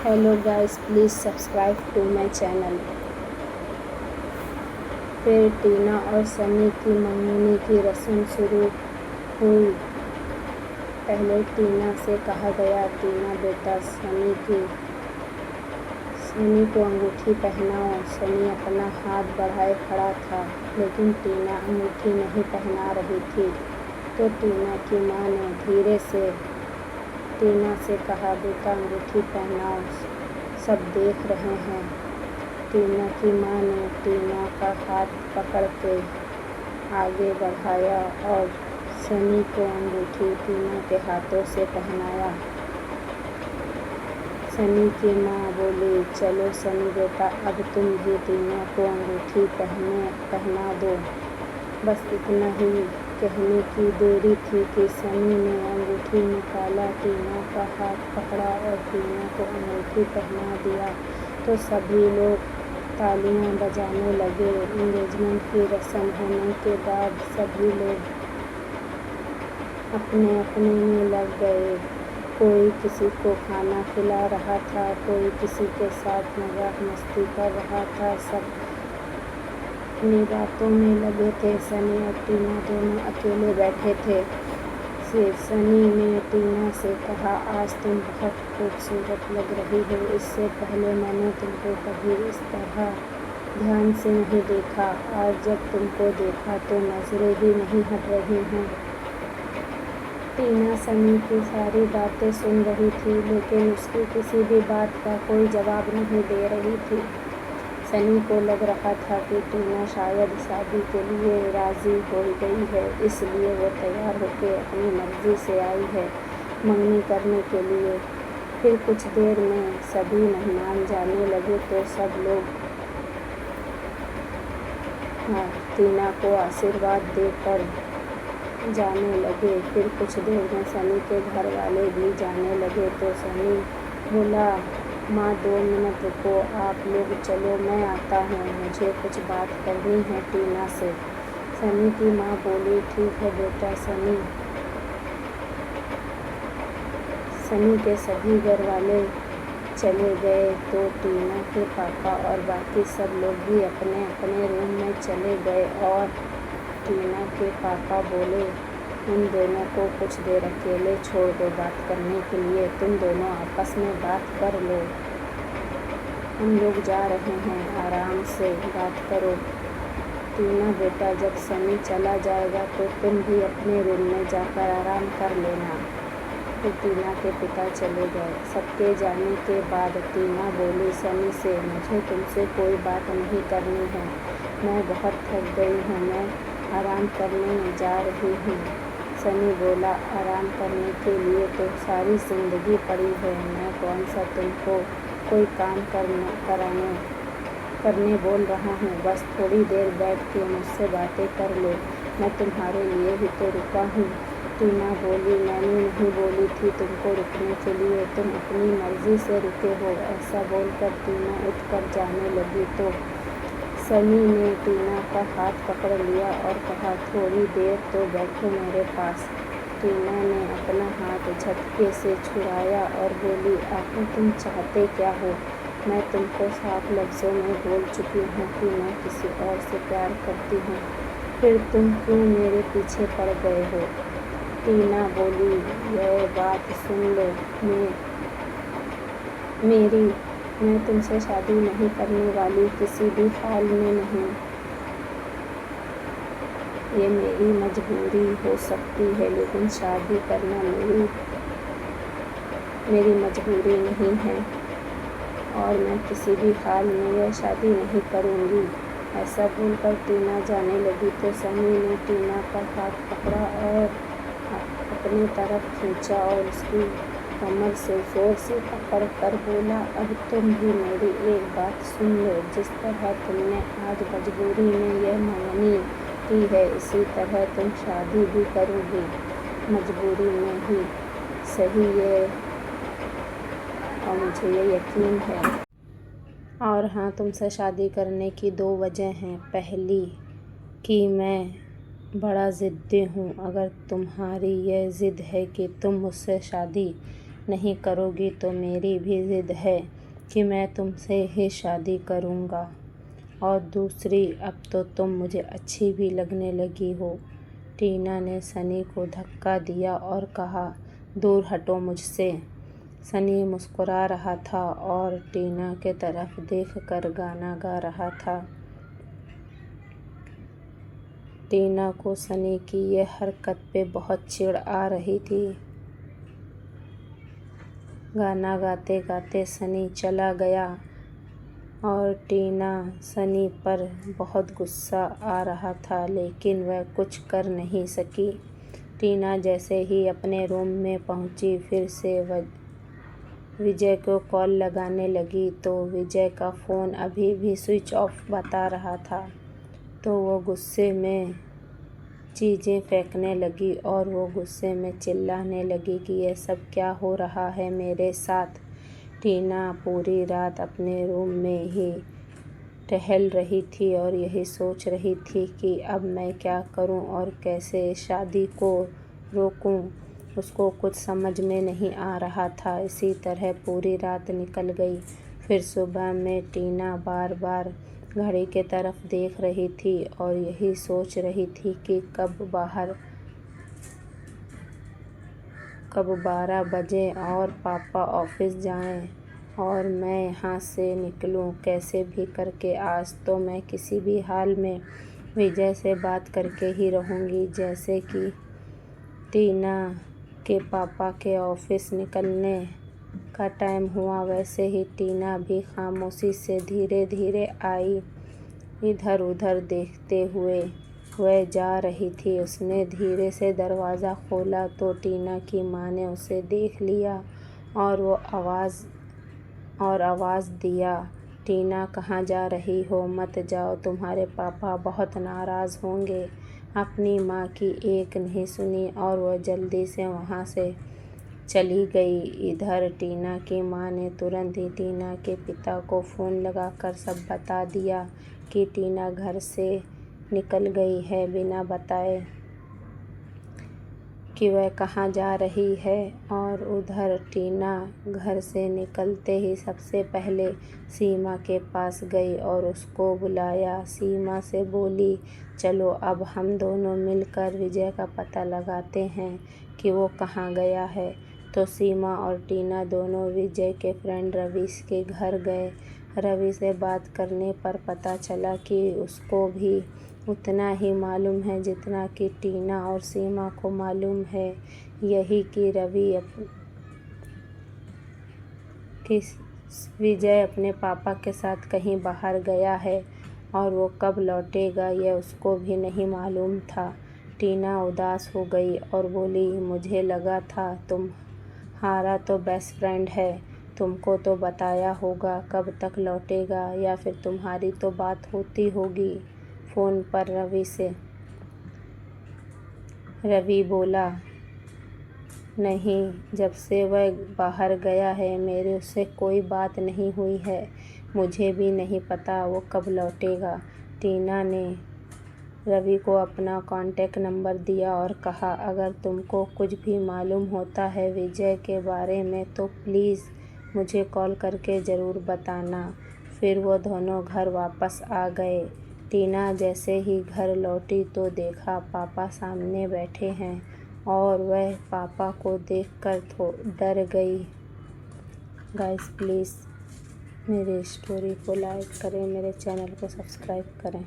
Hello guys, please subscribe to my channel. फिर Tina और सनी की मंगनी की रस्म शुरू हुई। पहले टीना से कहा गया, टीना बेटा सनी को अंगूठी पहनाओ। सनी अपना हाथ बढ़ाए खड़ा था, लेकिन टीना अंगूठी नहीं पहना रही थी। तो टीना की माँ ने धीरे से टीना से कहा, बेटा अंगूठी पहनाओ, सब देख रहे हैं। टीना की माँ ने टीना का हाथ पकड़ के आगे बढ़ाया और सनी को अंगूठी टीना के हाथों से पहनाया। सनी की माँ बोली, चलो सनी बेटा, अब तुम भी टीना को अंगूठी पहना दो। बस इतना ही कहने की देरी थी कि सनी ने अंगूठी निकाला, टीना का हाथ पकड़ा और टीना को अंगूठी पहना दिया। तो सभी लोग तालियां बजाने लगे। एंगेजमेंट की रस्म होने के बाद सभी लोग अपने अपने में लग गए। कोई किसी को खाना खिला रहा था, कोई किसी के साथ मजाक मस्ती कर रहा था। सब अपनी बातों में लगे थे। सनी और टीना दोनों अकेले बैठे थे। सनी ने टीना से कहा, आज तुम बहुत खूबसूरत लग रही हो। इससे पहले मैंने तुमको कभी इस तरह ध्यान से नहीं देखा। आज जब तुमको देखा तो नजरें ही नहीं हट रही हैं। टीना सनी की सारी बातें सुन रही थी, लेकिन उसकी किसी भी बात का कोई जवाब नहीं दे रही थी। सनी को लग रहा था कि टीना शायद शादी के लिए राज़ी हो गई है, इसलिए वो तैयार होकर अपनी मर्जी से आई है मंगनी करने के लिए। फिर कुछ देर में सभी मेहमान जाने लगे तो सब लोग टीना को आशीर्वाद देकर जाने लगे। फिर कुछ देर में सनी के घर वाले भी जाने लगे तो सनी बोला, माँ 2 मिनट रुको, आप लोग चलो, मैं आता हूँ, मुझे कुछ बात करनी है टीना से। सनी की माँ बोली, ठीक है बेटा। सनी के सभी घर वाले चले गए तो टीना के पापा और बाकी सब लोग भी अपने अपने रूम में चले गए। और टीना के पापा बोले, उन दोनों को कुछ देर अकेले छोड़ दो बात करने के लिए। तुम दोनों आपस में बात कर लो, हम लोग जा रहे हैं, आराम से बात करो। टीना बेटा, जब सनी चला जाएगा तो तुम भी अपने रूम में जाकर आराम कर लेना। फिर टीना के पिता चले गए। सबके जाने के बाद टीना बोली सनी से, मुझे तुमसे कोई बात नहीं करनी है, मैं बहुत थक गई हूँ, मैं आराम करने जा रही हूँ। सनी बोला, आराम करने के लिए तो सारी जिंदगी पड़ी है, मैं कौन सा तुमको कोई काम करने बोल रहा हूँ। बस थोड़ी देर बैठ के मुझसे बातें कर लो, मैं तुम्हारे लिए ही तो रुका हूँ। टीना बोली, मैंने नहीं बोली थी तुमको रुकने के लिए, तुम अपनी मर्जी से रुके हो। ऐसा बोलकर टीना उठकर जाने लगी तो सनी ने टीना का हाथ पकड़ लिया और कहा, थोड़ी देर तो बैठो मेरे पास। टीना ने अपना हाथ झटके से छुड़ाया और बोली, आखिर तुम चाहते क्या हो? मैं तुमको साफ लफ्ज़ों में बोल चुकी हूँ कि मैं किसी और से प्यार करती हूँ, फिर तुम क्यों मेरे पीछे पड़ गए हो? टीना बोली, यह बात सुन लो मेरी, मैं तुमसे शादी नहीं करने वाली, किसी भी हाल में नहीं। ये मेरी मजबूरी हो सकती है, लेकिन शादी करना मेरी मजबूरी नहीं है और मैं किसी भी हाल में यह शादी नहीं करूँगी। ऐसा बोलकर टीना जाने लगी तो सनी ने टीना का हाथ पकड़ा और अपनी तरफ खींचा और उसकी कमर से जोर से पकड़ कर बोला, अब तुम भी मेरी एक बात सुन लो, जिस तरह तुमने आज मजबूरी में यह मंगनी की है, इसी तरह तुम शादी भी करोगी मजबूरी में ही सही, ये और मुझे ये यकीन है। और हाँ, तुमसे शादी करने की 2 वजह हैं। पहली कि मैं बड़ा ज़िद्दी हूँ। अगर तुम्हारी यह ज़िद है कि तुम मुझसे शादी नहीं करोगी तो मेरी भी ज़िद है कि मैं तुमसे ही शादी करूँगा। और दूसरी, अब तो तुम मुझे अच्छी भी लगने लगी हो। टीना ने सनी को धक्का दिया और कहा, दूर हटो मुझसे। सनी मुस्कुरा रहा था और टीना के तरफ देखकर गाना गा रहा था। टीना को सनी की ये हरकत पे बहुत चिढ़ आ रही थी। गाना गाते गाते सनी चला गया और टीना सनी पर बहुत गुस्सा आ रहा था, लेकिन वह कुछ कर नहीं सकी। टीना जैसे ही अपने रूम में पहुंची, फिर से विजय को कॉल लगाने लगी तो विजय का फ़ोन अभी भी स्विच ऑफ बता रहा था। तो वो गुस्से में चीज़ें फेंकने लगी और वो गुस्से में चिल्लाने लगी कि ये सब क्या हो रहा है मेरे साथ। टीना पूरी रात अपने रूम में ही टहल रही थी और यही सोच रही थी कि अब मैं क्या करूं और कैसे शादी को रोकूं। उसको कुछ समझ में नहीं आ रहा था। इसी तरह पूरी रात निकल गई। फिर सुबह में टीना बार बार घड़ी के तरफ देख रही थी और यही सोच रही थी कि कब 12 बजे और पापा ऑफिस जाएं और मैं यहाँ से निकलूं कैसे भी करके। आज तो मैं किसी भी हाल में विजय से बात करके ही रहूँगी। जैसे कि टीना के पापा के ऑफिस निकलने का टाइम हुआ, वैसे ही टीना भी खामोशी से धीरे धीरे आई। इधर उधर देखते हुए वह जा रही थी। उसने धीरे से दरवाज़ा खोला तो टीना की माँ ने उसे देख लिया और आवाज़ दिया, टीना कहाँ जा रही हो? मत जाओ, तुम्हारे पापा बहुत नाराज़ होंगे। अपनी माँ की एक नहीं सुनी और वह जल्दी से वहाँ से चली गई। इधर टीना की माँ ने तुरंत ही टीना के पिता को फ़ोन लगाकर सब बता दिया कि टीना घर से निकल गई है बिना बताए कि वह कहाँ जा रही है। और उधर टीना घर से निकलते ही सबसे पहले सीमा के पास गई और उसको बुलाया। सीमा से बोली, चलो अब हम दोनों मिलकर विजय का पता लगाते हैं कि वो कहाँ गया है। तो सीमा और टीना दोनों विजय के फ्रेंड रवि के घर गए। रवि से बात करने पर पता चला कि उसको भी उतना ही मालूम है जितना कि टीना और सीमा को मालूम है। यही कि विजय अपने पापा के साथ कहीं बाहर गया है और वो कब लौटेगा यह उसको भी नहीं मालूम था। टीना उदास हो गई और बोली, मुझे लगा था तुम्हारा तो बेस्ट फ्रेंड है, तुमको तो बताया होगा कब तक लौटेगा, या फिर तुम्हारी तो बात होती होगी फ़ोन पर रवि से। रवि बोला, नहीं, जब से वह बाहर गया है मेरे उससे कोई बात नहीं हुई है। मुझे भी नहीं पता वो कब लौटेगा। टीना ने रवि को अपना कॉन्टैक्ट नंबर दिया और कहा, अगर तुमको कुछ भी मालूम होता है विजय के बारे में तो प्लीज़ मुझे कॉल करके ज़रूर बताना। फिर वो दोनों घर वापस आ गए। टीना जैसे ही घर लौटी तो देखा पापा सामने बैठे हैं और वह पापा को देखकर डर गई। गाइस प्लीज़ मेरी स्टोरी को लाइक करें, मेरे चैनल को सब्सक्राइब करें।